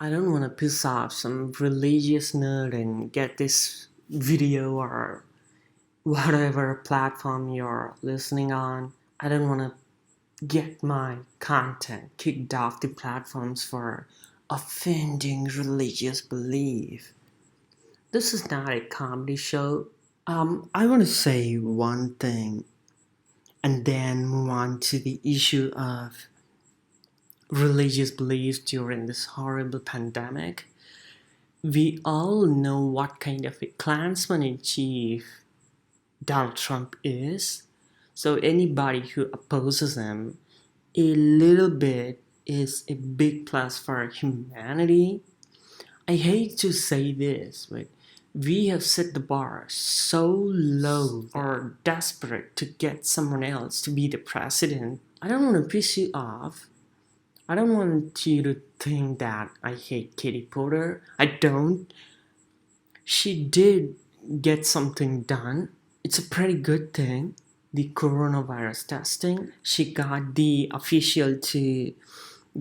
I don't want to piss off some religious nerd and get this video or whatever platform you're listening on. I don't want to get my content kicked off the platforms for offending religious belief. This is not a comedy show. I want to say one thing and then move on to the issue of religious beliefs during this horrible pandemic. We all know what kind of a Klansman in chief Donald Trump is. So anybody who opposes him a little bit is a big plus for humanity. I hate to say this, but we have set the bar so low or desperate to get someone else to be the president. I don't want to piss you off. I don't want you to think that I hate Katie Porter. I don't. She did get something done. It's a pretty good thing. The coronavirus testing. She got the official to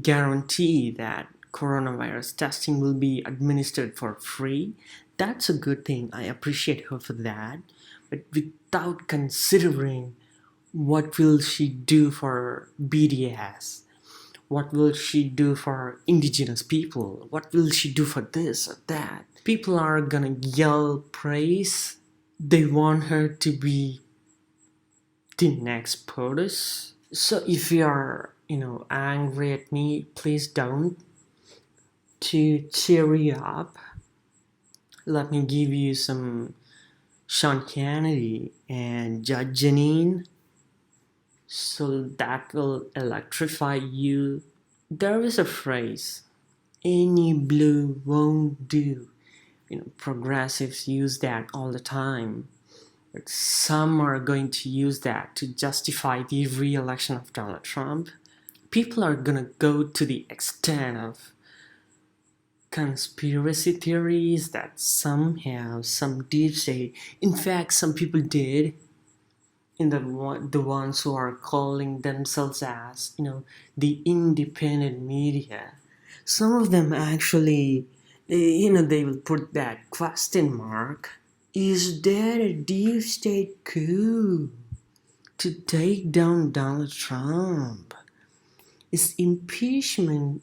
guarantee that coronavirus testing will be administered for free. That's a good thing. I appreciate her for that. But without considering what will she do for BDS? What will she do for indigenous people? What will she do for this or that? People are gonna yell praise. They want her to be the next POTUS. So if you're, angry at me, please don't. To cheer you up, let me give you some Sean Kennedy and Judge Janine, so that will electrify you. There is a phrase, any blue won't do. Progressives use that all the time. But some are going to use that to justify the re-election of Donald Trump. People are gonna go to the extent of conspiracy theories that somehow some did say. In fact, some people did. In the ones who are calling themselves as the independent media, some of them actually they will put that question mark. Is there a deep state coup to take down Donald Trump? Is impeachment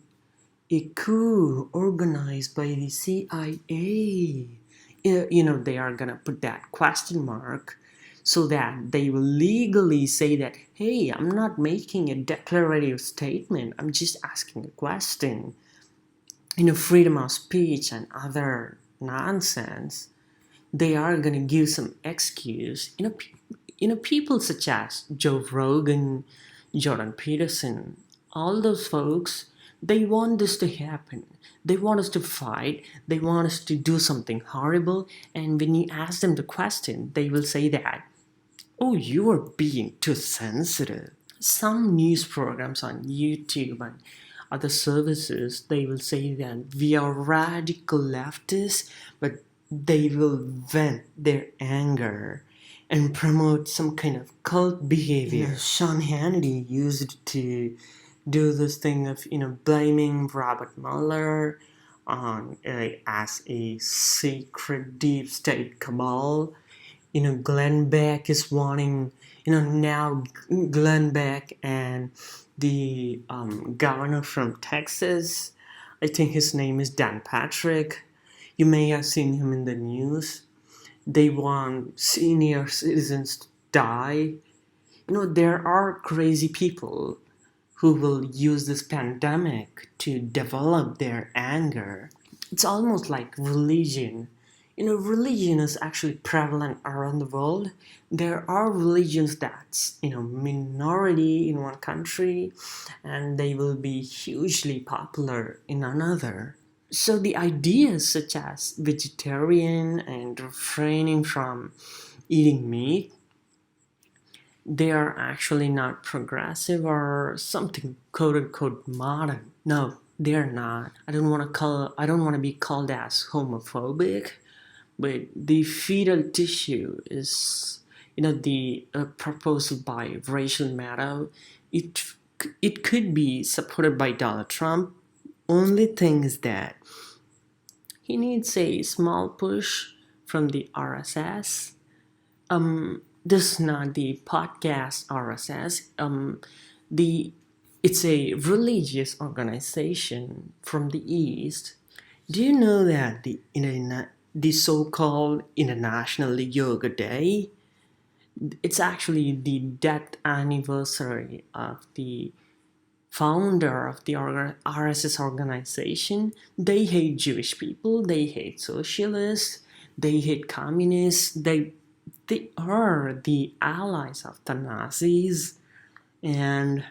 a coup organized by the CIA? They are gonna put that question mark so that they will legally say that, hey, I'm not making a declarative statement, I'm just asking a question. Freedom of speech and other nonsense. They are gonna give some excuse. People such as Joe Rogan, Jordan Peterson, all those folks, they want this to happen. They want us to fight. They want us to do something horrible. And when you ask them the question, they will say that, oh, you are being too sensitive. Some news programs on YouTube and other services, they will say that we are radical leftists, but they will vent their anger and promote some kind of cult behavior. Sean Hannity used to do this thing of blaming Robert Mueller on as a secret deep state cabal. Glenn Beck is wanting now Glenn Beck and the governor from Texas, I think his name is Dan Patrick. You may have seen him in the news. They want senior citizens to die. There are crazy people who will use this pandemic to develop their anger. It's almost like religion. Religion is actually prevalent around the world. There are religions that's, minority in one country and they will be hugely popular in another. So the ideas such as vegetarian and refraining from eating meat, they are actually not progressive or something quote unquote modern. No, they're not. I don't want to be called as homophobic, but the fetal tissue is the proposal by Rachel Maddow. It could be supported by Donald Trump. only thing is that he needs a small push from the RSS. This is not the podcast RSS. The It's a religious organization from the East. Do you know that the so-called International Yoga Day, it's actually the death anniversary of the founder of the RSS organization? They hate Jewish people, they hate socialists, they hate communists, they are the allies of the Nazis, and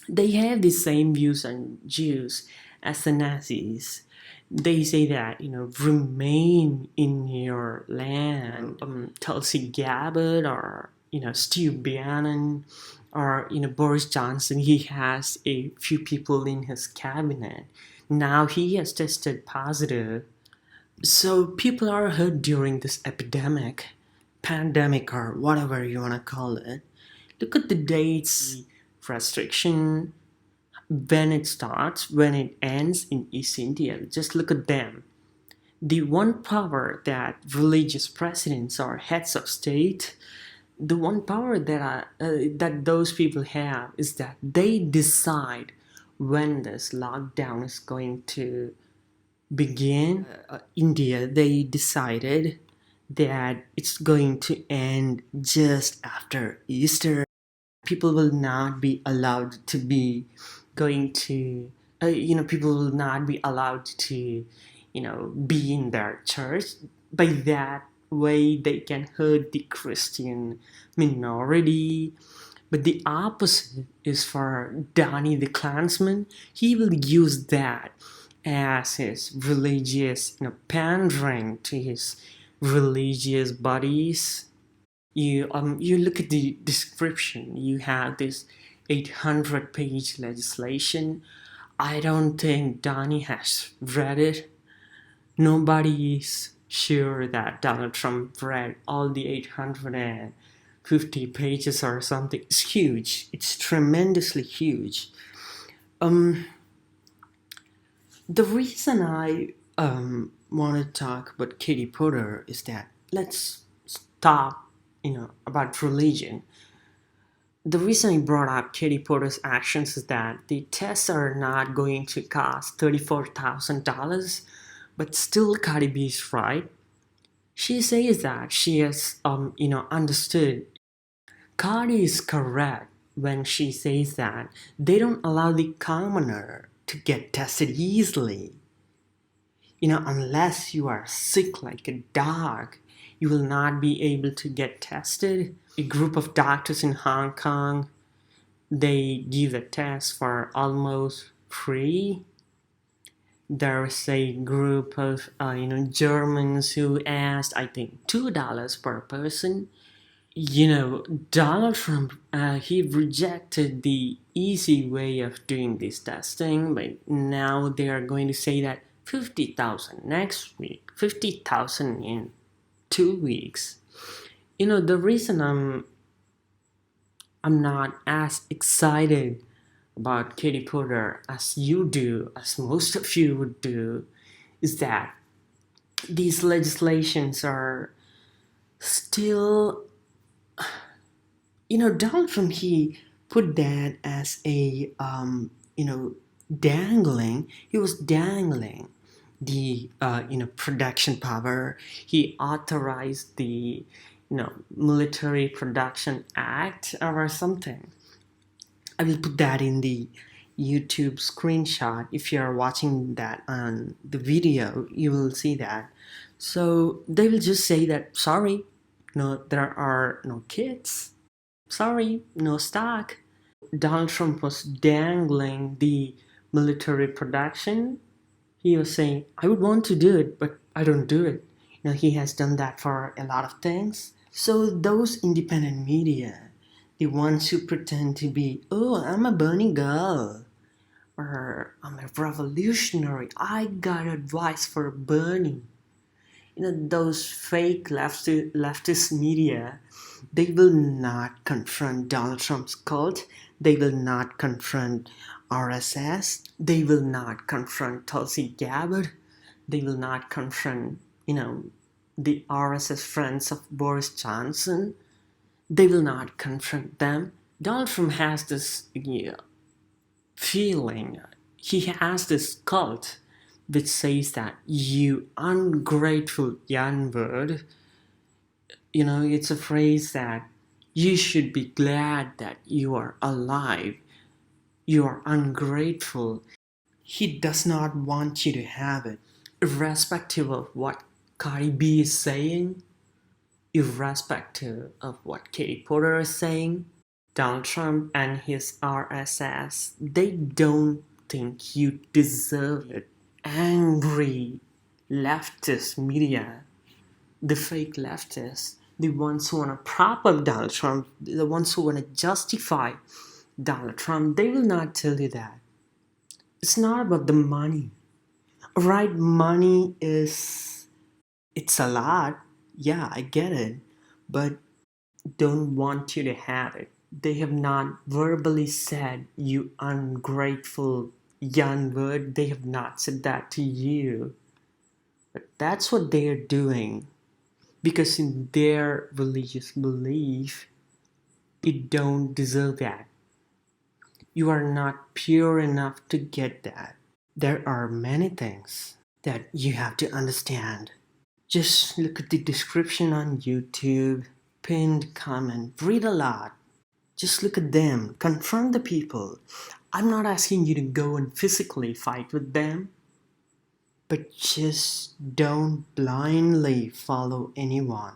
they have the same views on Jews as the Nazis. They say that, remain in your land. Tulsi Gabbard, or Stu Bannon, or Boris Johnson. He has a few people in his cabinet. Now he has tested positive. So people are hurt during this epidemic, pandemic, or whatever you want to call it. Look at the dates, restriction, when it starts, when it ends in East India. Just look at them. The one power that religious presidents or heads of state, the one power that those people have is that they decide when this lockdown is going to begin. India, they decided that it's going to end just after Easter. People will not be allowed to be going to, people will not be allowed to, be in their church. By that way, they can hurt the Christian minority. But the opposite is for Donnie the Klansman. He will use that as his religious, pandering to his religious buddies. You look at the description. You have this 800-page legislation. I don't think Donnie has read it. Nobody is sure that Donald Trump read all the 850 pages or something. It's huge. It's tremendously huge. The reason I want to talk about Katie Porter is that let's talk, about religion. The reason I brought up Katie Porter's actions is that the tests are not going to cost $34,000, but still Cardib is right. She says that she has, understood. Cardi is correct when she says that they don't allow the commoner to get tested easily. Unless you are sick like a dog, you will not be able to get tested. A group of doctors in Hong Kong, they give the test for almost free. There's a group of Germans who asked, I think, $2 per person. Donald Trump, he rejected the easy way of doing this testing, but now they are going to say that 50,000 next week, 50,000 in 2 weeks. The reason I'm not as excited about Katie Porter as you do, as most of you would do, is that these legislations are still, Donald Trump, he put that as a, dangling. He was dangling the, production power. He authorized the, Military Production Act or something. I will put that in the YouTube screenshot. If you're watching that on the video, you will see that. So they will just say that, sorry, no, there are no kits. Sorry, no stock. Donald Trump was dangling the military production. He was saying, I would want to do it, but I don't do it. He has done that for a lot of things. So those independent media, the ones who pretend to be, oh, I'm a Bernie girl, or I'm a revolutionary, I got advice for Bernie. Those fake leftist media, they will not confront Donald Trump's cult. They will not confront RSS. They will not confront Tulsi Gabbard. They will not confront, the RSS friends of Boris Johnson. They will not confront them. Donald Trump has this feeling, he has this cult which says that you ungrateful young word. It's a phrase that you should be glad that you are alive. You are ungrateful. He does not want you to have it, irrespective of what Cardib is saying, irrespective of what Katie Porter is saying. Donald Trump and his RSS, they don't think you deserve it. Angry leftist media, the fake leftists, the ones who want to prop up Donald Trump, the ones who want to justify Donald Trump, they will not tell you that. It's not about the money. Right? Money it's a lot. Yeah, I get it. But don't want you to have it. They have not verbally said, you ungrateful young word. They have not said that to you. But that's what they are doing. Because in their religious belief, you don't deserve that. You are not pure enough to get that. There are many things that you have to understand. Just look at the description on YouTube, pinned comment, read a lot. Just look at them, confront the people. I'm not asking you to go and physically fight with them, but just don't blindly follow anyone.